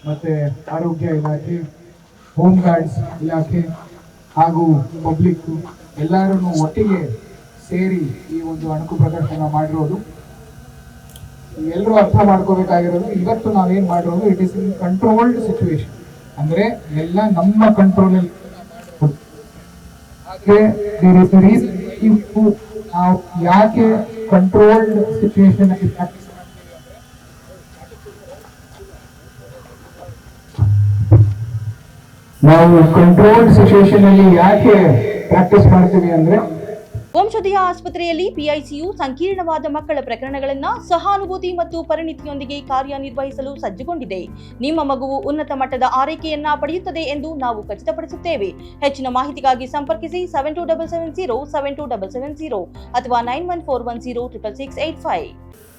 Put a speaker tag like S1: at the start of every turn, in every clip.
S1: ಮತ್ತು ಆರೋಗ್ಯ ಇಲಾಖೆ, ಹೋಮ್ ಗಾರ್ಡ್ಸ್ ಇಲಾಖೆ ಹಾಗೂ ಪಬ್ಲಿಕ್ ಎಲ್ಲರೂ ಒಟ್ಟಿಗೆ ಸೇರಿ ಈ ಒಂದು ಅಣುಕು ಪ್ರದರ್ಶನ ಮಾಡಿರೋದು. ಎಲ್ಲರೂ ಅರ್ಥ ಮಾಡ್ಕೋಬೇಕಾಗಿರೋದು, ಇವತ್ತು ನಾವೇನು ಮಾಡಿರೋದು it is in controlled situation, ಅಂದರೆ ಎಲ್ಲ ನಮ್ಮ ಕಂಟ್ರೋಲಲ್ಲಿ. ನಾವು ಯಾಕೆ ಕಂಟ್ರೋಲ್ಡ್ ಸಿಚುವೇಶನ್ ನಾವು ಕಂಟ್ರೋಲ್ಡ್ ಸಿಚುವೇಶನ್ ಅಲ್ಲಿ ಯಾಕೆ ಪ್ರಾಕ್ಟೀಸ್ ಮಾಡ್ತೀವಿ ಅಂದ್ರೆ,
S2: ವಂಶೋದಯ ಆಸ್ಪತ್ರೆಯಲ್ಲಿ ಪಿಐಸಿಯು ಸಂಕೀರ್ಣವಾದ ಮಕ್ಕಳ ಪ್ರಕರಣಗಳನ್ನು ಸಹಾನುಭೂತಿ ಮತ್ತು ಪರಿಣಿತಿಯೊಂದಿಗೆ ಕಾರ್ಯನಿರ್ವಹಿಸಲು ಸಜ್ಜುಗೊಂಡಿದೆ. ನಿಮ್ಮ ಮಗುವು ಉನ್ನತ ಮಟ್ಟದ ಆರೈಕೆಯನ್ನ ಪಡೆಯುತ್ತದೆ ಎಂದು ನಾವು ಖಚಿತಪಡಿಸುತ್ತೇವೆ. ಹೆಚ್ಚಿನ ಮಾಹಿತಿಗಾಗಿ ಸಂಪರ್ಕಿಸಿ 7270 ಅಥವಾ 9141066685.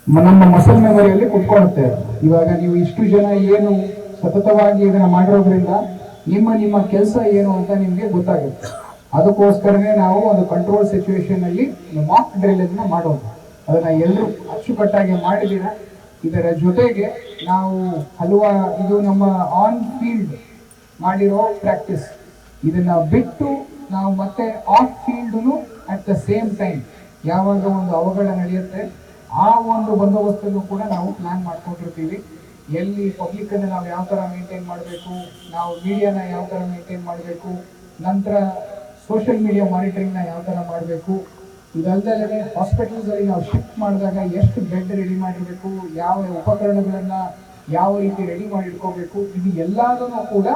S1: ನಮ್ಮ ಮಸಲ್ ಮೆಮೊರಿಯಲ್ಲಿ ಕುತ್ಕೊಳ್ಳುತ್ತೆ. ಇವಾಗ ನೀವು ಇಷ್ಟು ಜನ ಏನು ಸತತವಾಗಿ ಇದನ್ನ ಮಾಡಿರೋದ್ರಿಂದ ನಿಮ್ಮ ಕೆಲಸ ಏನು ಅಂತ ನಿಮ್ಗೆ ಗೊತ್ತಾಗುತ್ತೆ. ಅದಕ್ಕೋಸ್ಕರನೇ ನಾವು ಒಂದು ಕಂಟ್ರೋಲ್ ಸಿಚುವೇಶನ್ ಅಲ್ಲಿ ಮಾಕ್ ಡ್ರಿಲ್ ಅನ್ನ ಮಾಡೋದು. ಅದನ್ನ ಎಲ್ಲರೂ ಅಚ್ಚುಕಟ್ಟಾಗಿ ಮಾಡಿದ್ದೀರಾ. ಇದರ ಜೊತೆಗೆ ನಾವು ಇದು ನಮ್ಮ ಆನ್ ಫೀಲ್ಡ್ ಮಾಡಿರೋ ಪ್ರಾಕ್ಟೀಸ್. ಇದನ್ನ ಬಿಟ್ಟು ನಾವು ಮತ್ತೆ ಆಫ್ ಫೀಲ್ಡ್ನು ಅಟ್ ದ ಸೇಮ್ ಟೈಮ್ ಯಾವಾಗ ಒಂದು ಅವಘಡ ನಡೆಯುತ್ತೆ ಆ ಒಂದು ಬಂದೋಬಸ್ತನ್ನು ಕೂಡ ನಾವು ಪ್ಲಾನ್ ಮಾಡ್ಕೊಂಡಿರ್ತೀವಿ. ಎಲ್ಲಿ ಪಬ್ಲಿಕ್ಕನ್ನು ನಾವು ಯಾವ ಥರ ಮೇಂಟೈನ್ ಮಾಡಬೇಕು, ನಾವು ಮೀಡಿಯಾನ ಯಾವ ಥರ ಮೇಂಟೈನ್ ಮಾಡಬೇಕು, ನಂತರ ಸೋಷಿಯಲ್ ಮೀಡಿಯಾ ಮಾನಿಟರಿಂಗ್ನ ಯಾವ ಥರ ಮಾಡಬೇಕು, ಇದಲ್ಲದೆ ಹಾಸ್ಪಿಟಲ್ಸಲ್ಲಿ ನಾವು ಶಿಫ್ಟ್ ಮಾಡಿದಾಗ ಎಷ್ಟು ಬೆಡ್ ರೆಡಿ ಮಾಡಿರಬೇಕು, ಯಾವ ಉಪಕರಣಗಳನ್ನು ಯಾವ ರೀತಿ ರೆಡಿ ಮಾಡಿ ಇಟ್ಕೋಬೇಕು, ಇದು ಎಲ್ಲದನ್ನು ಕೂಡ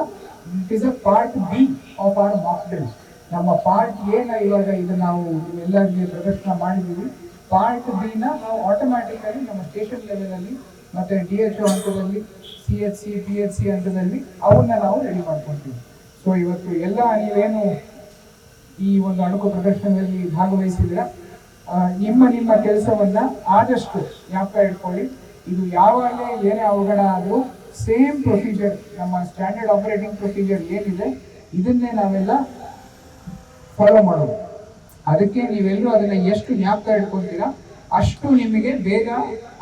S1: it is a part be of our mock drill. ನಮ್ಮ ಪಾರ್ಟ್ ಎನ ಇವಾಗ ಇದು ನಾವು ಎಲ್ಲರಿಗೆ ಪ್ರದರ್ಶನ ಮಾಡಿದ್ದೀವಿ. ಪಾರ್ಟ್ ಬಿನ ನಾವು ಆಟೋಮ್ಯಾಟಿಕಲಿ ನಮ್ಮ ಸ್ಟೇಷನ್ ಲೆವೆಲಲ್ಲಿ ಮತ್ತು DHO ಹಂತದಲ್ಲಿ, CHC PHC ಹಂತದಲ್ಲಿ ಅವನ್ನ ನಾವು ರೆಡಿ ಮಾಡ್ಕೊಳ್ತೀವಿ. ಸೊ ಇವತ್ತು ಎಲ್ಲ ನೀವೇನು ಈ ಒಂದು ಅಣುಕು ಪ್ರದರ್ಶನದಲ್ಲಿ ಭಾಗವಹಿಸಿದ್ರೆ ನಿಮ್ಮ ಕೆಲಸವನ್ನ ಆದಷ್ಟು ಜ್ಞಾಪಕ ಇಟ್ಕೊಳ್ಳಿ. ಇದು ಯಾವಾಗಲೇ ಏನೇ ಅವಘಡ ಆದರೂ ಸೇಮ್ ಪ್ರೊಸೀಜರ್, ನಮ್ಮ ಸ್ಟ್ಯಾಂಡರ್ಡ್ ಆಪರೇಟಿಂಗ್ ಪ್ರೊಸೀಜರ್ ಏನಿದೆ ಇದನ್ನೇ ನಾವೆಲ್ಲ ಫಾಲೋ ಮಾಡೋದು. ಅದಕ್ಕೆ ನೀವೆಲ್ಲರೂ ಅದನ್ನ ಎಷ್ಟು ಜ್ಞಾಪಕ ಇಟ್ಕೊಳ್ತೀರಾ ಅಷ್ಟು ನಿಮಗೆ ಬೇಗ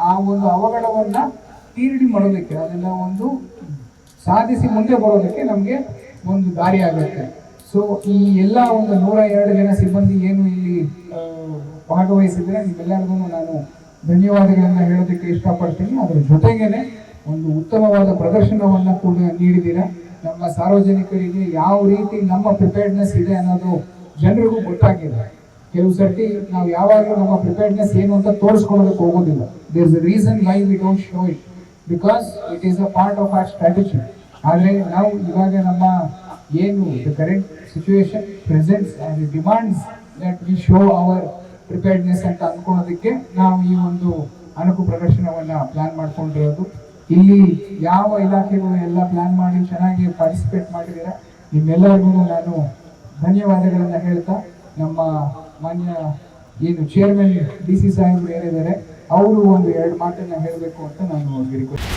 S1: ಆ ಒಂದು ಅವಘಡವನ್ನ ತೀರ್ಡಿ ಮಾಡೋದಕ್ಕೆ, ಅದನ್ನ ಒಂದು ಸಾಧಿಸಿ ಮುಂದೆ ಬರೋದಕ್ಕೆ ನಮಗೆ ಒಂದು ದಾರಿ ಆಗುತ್ತೆ. ಸೊ ಈ ಎಲ್ಲ ಒಂದು 102 ಜನ ಸಿಬ್ಬಂದಿ ಏನು ಇಲ್ಲಿ ಭಾಗವಹಿಸಿದ್ರೆ ನಿಮ್ಮೆಲ್ಲರಿಗೂ ನಾನು ಧನ್ಯವಾದಗಳನ್ನ ಹೇಳೋದಕ್ಕೆ ಇಷ್ಟಪಡ್ತೀನಿ. ಅದರ ಜೊತೆಗೇನೆ ಒಂದು ಉತ್ತಮವಾದ ಪ್ರದರ್ಶನವನ್ನ ಕೂಡ ನೀಡಿದ್ದೀರಾ. ನಮ್ಮ ಸಾರ್ವಜನಿಕರಿಗೆ ಯಾವ ರೀತಿ ನಮ್ಮ ಪ್ರಿಪೇರ್ಡ್ನೆಸ್ ಇದೆ ಅನ್ನೋದು ಜನರಿಗೂ ಗೊತ್ತಾಗಿದೆ. ಕೆಲವು ಸರ್ತಿ ನಾವು ಯಾವಾಗಲೂ ನಮ್ಮ ಪ್ರಿಪೇರ್ಡ್ನೆಸ್ ಏನು ಅಂತ ತೋರಿಸ್ಕೊಳ್ಳೋದಕ್ಕೆ ಹೋಗೋದಿಲ್ಲ. There is a reason why we don't show it, because it is a part of our strategy. ಆದರೆ ನಾವು ಇವಾಗ ನಮ್ಮ ಏನು the current situation presents and demands that we show our preparedness ಅಂತ ಅಂದ್ಕೊಳ್ಳೋದಕ್ಕೆ ನಾವು ಈ ಒಂದು ಅಣುಕು ಪ್ರದರ್ಶನವನ್ನು ಪ್ಲಾನ್ ಮಾಡ್ಕೊಂಡಿರೋದು. ಇಲ್ಲಿ ಯಾವ ಇಲಾಖೆಗಳು ಎಲ್ಲ ಪ್ಲಾನ್ ಮಾಡಿ ಚೆನ್ನಾಗಿ ಪಾರ್ಟಿಸಿಪೇಟ್ ಮಾಡಿದ್ದೀರಾ, ನಿಮ್ಮೆಲ್ಲರಿಗೂ ನಾನು ಧನ್ಯವಾದಗಳನ್ನು ಹೇಳ್ತಾ, ನಮ್ಮ ಮಾನ್ಯ ಏನು ಚೇರ್ಮನ್ DC ಸಾಹೇಬರು ಏನಿದ್ದಾರೆ ಅವರು ಒಂದು 2 ಮಾತನ್ನ ಹೇಳಬೇಕು ಅಂತ ನಾನು ಅವ್ರಿಗೆ ರಿಕ್ವೆಸ್ಟ್